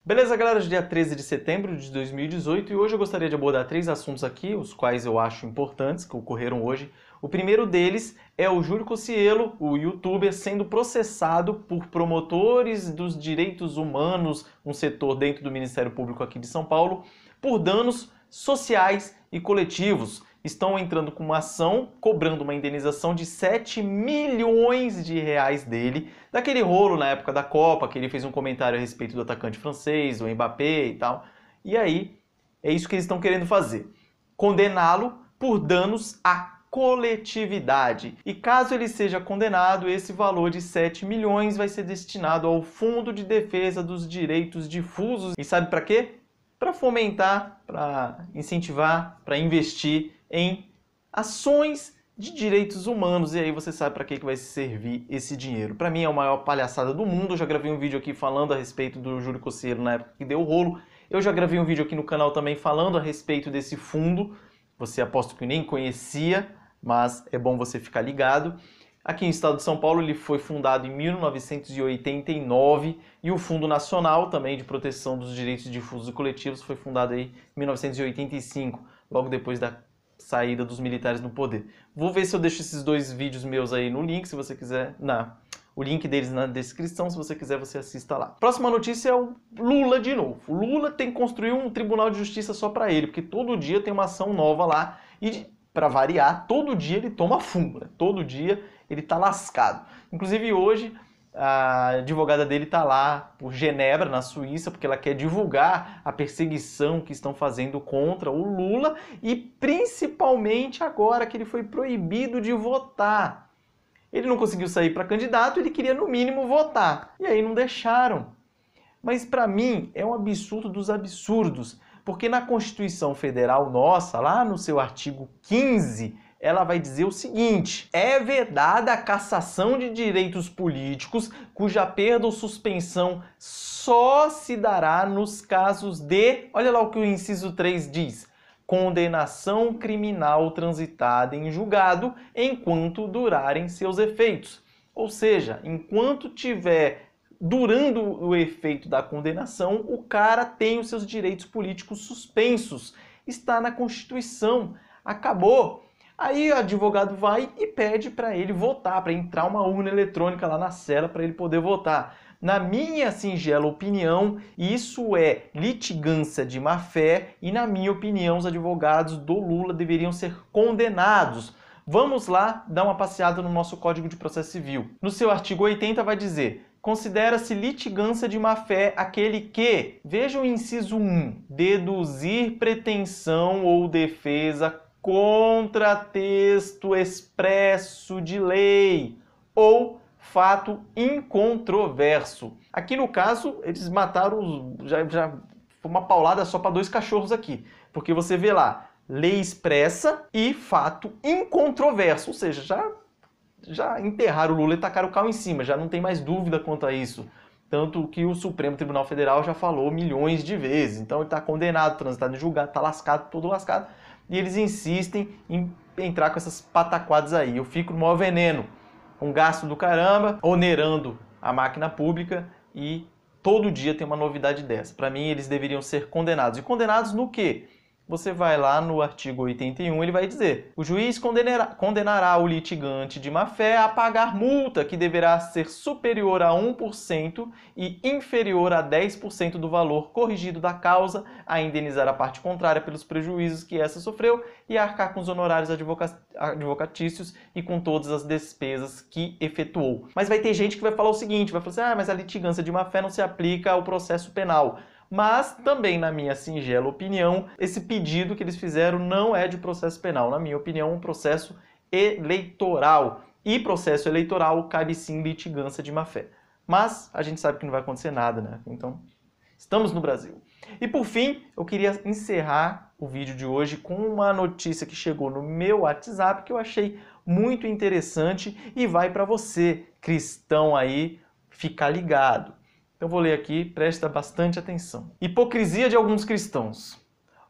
Beleza, galera? Dia 13 de setembro de 2018 e hoje eu gostaria de abordar 3 assuntos aqui, os quais eu acho importantes, que ocorreram hoje. O primeiro deles é o Júlio Cocielo, o youtuber, sendo processado por promotores dos direitos humanos, um setor dentro do Ministério Público aqui de São Paulo, por danos sociais e coletivos. Estão entrando com uma ação, cobrando uma indenização de 7 milhões de reais dele, daquele rolo na época da Copa, que ele fez um comentário a respeito do atacante francês, o Mbappé e tal. E aí, é isso que eles estão querendo fazer. Condená-lo por danos à coletividade. E caso ele seja condenado, esse valor de 7 milhões vai ser destinado ao Fundo de Defesa dos Direitos Difusos. E sabe para quê? Para fomentar, para incentivar, para investir em ações de direitos humanos. E aí você sabe para que vai servir esse dinheiro. Para mim é a maior palhaçada do mundo. Eu já gravei um vídeo aqui falando a respeito do Júlio Cocielo na época que deu o rolo. Eu já gravei um vídeo aqui no canal também falando a respeito desse fundo. Você aposto que nem conhecia, mas é bom você ficar ligado. Aqui no estado de São Paulo ele foi fundado em 1989 e o Fundo Nacional também de Proteção dos Direitos Difusos e Coletivos foi fundado aí em 1985, logo depois da saída dos militares no poder. Vou ver se eu deixo esses dois vídeos meus aí no link, se você quiser, o link deles na descrição, se você quiser você assista lá. Próxima notícia é o Lula de novo. O Lula tem que construir um tribunal de justiça só para ele, porque todo dia tem uma ação nova lá e, para variar, todo dia ele toma fumo, né? Todo dia ele tá lascado. Inclusive hoje a advogada dele tá lá por Genebra, na Suíça, porque ela quer divulgar a perseguição que estão fazendo contra o Lula e principalmente agora que ele foi proibido de votar. Ele não conseguiu sair para candidato, ele queria no mínimo votar. E aí não deixaram. Mas para mim é um absurdo dos absurdos, porque na Constituição Federal nossa, lá no seu artigo 15, ela vai dizer o seguinte: é vedada a cassação de direitos políticos cuja perda ou suspensão só se dará nos casos de, olha lá o que o inciso 3 diz, condenação criminal transitada em julgado enquanto durarem seus efeitos. Ou seja, enquanto tiver durando o efeito da condenação, o cara tem os seus direitos políticos suspensos. Está na Constituição. Acabou. Aí o advogado vai e pede para ele votar, para entrar uma urna eletrônica lá na cela para ele poder votar. Na minha singela opinião, isso é litigância de má-fé e, na minha opinião, os advogados do Lula deveriam ser condenados. Vamos lá dar uma passeada no nosso Código de Processo Civil. No seu artigo 80 vai dizer: considera-se litigância de má-fé aquele que, veja o inciso 1, deduzir pretensão ou defesa contra texto expresso de lei ou fato incontroverso. Aqui no caso, eles mataram, já foi uma paulada só para 2 cachorros aqui, porque você vê lá, lei expressa e fato incontroverso, ou seja, já enterraram o Lula e tacaram o carro em cima, já não tem mais dúvida quanto a isso. Tanto que o Supremo Tribunal Federal já falou milhões de vezes. Então ele está condenado, transitado em julgado, está lascado, todo lascado. E eles insistem em entrar com essas pataquadas aí. Eu fico no maior veneno. Um gasto do caramba, onerando a máquina pública e todo dia tem uma novidade dessa. Para mim, eles deveriam ser condenados. E condenados no quê? Você vai lá no artigo 81, ele vai dizer: o juiz condenará o litigante de má-fé a pagar multa que deverá ser superior a 1% e inferior a 10% do valor corrigido da causa, a indenizar a parte contrária pelos prejuízos que essa sofreu e a arcar com os honorários advocatícios e com todas as despesas que efetuou. Mas vai ter gente que vai falar o seguinte, vai falar assim: mas a litigância de má-fé não se aplica ao processo penal. Mas também, na minha singela opinião, esse pedido que eles fizeram não é de processo penal. Na minha opinião, é um processo eleitoral. E processo eleitoral cabe sim litigância de má-fé. Mas a gente sabe que não vai acontecer nada, né? Então, estamos no Brasil. E por fim, eu queria encerrar o vídeo de hoje com uma notícia que chegou no meu WhatsApp que eu achei muito interessante e vai para você, cristão aí, ficar ligado. Eu vou ler aqui, presta bastante atenção. Hipocrisia de alguns cristãos.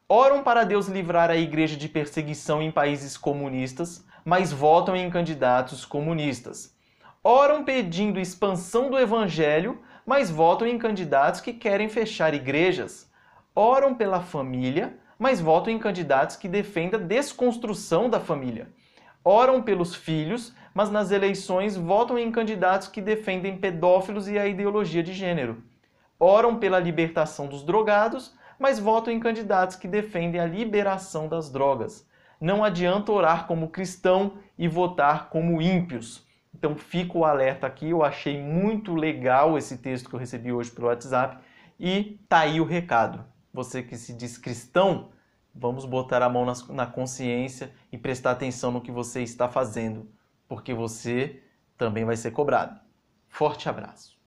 Oram para Deus livrar a igreja de perseguição em países comunistas, mas votam em candidatos comunistas. Oram pedindo expansão do evangelho, mas votam em candidatos que querem fechar igrejas. Oram pela família, mas votam em candidatos que defendem a desconstrução da família. Oram pelos filhos, mas nas eleições votam em candidatos que defendem pedófilos e a ideologia de gênero. Oram pela libertação dos drogados, mas votam em candidatos que defendem a liberação das drogas. Não adianta orar como cristão e votar como ímpios. Então fica o alerta aqui, eu achei muito legal esse texto que eu recebi hoje pelo WhatsApp e tá aí o recado. Você que se diz cristão, vamos botar a mão na consciência e prestar atenção no que você está fazendo, porque você também vai ser cobrado. Forte abraço.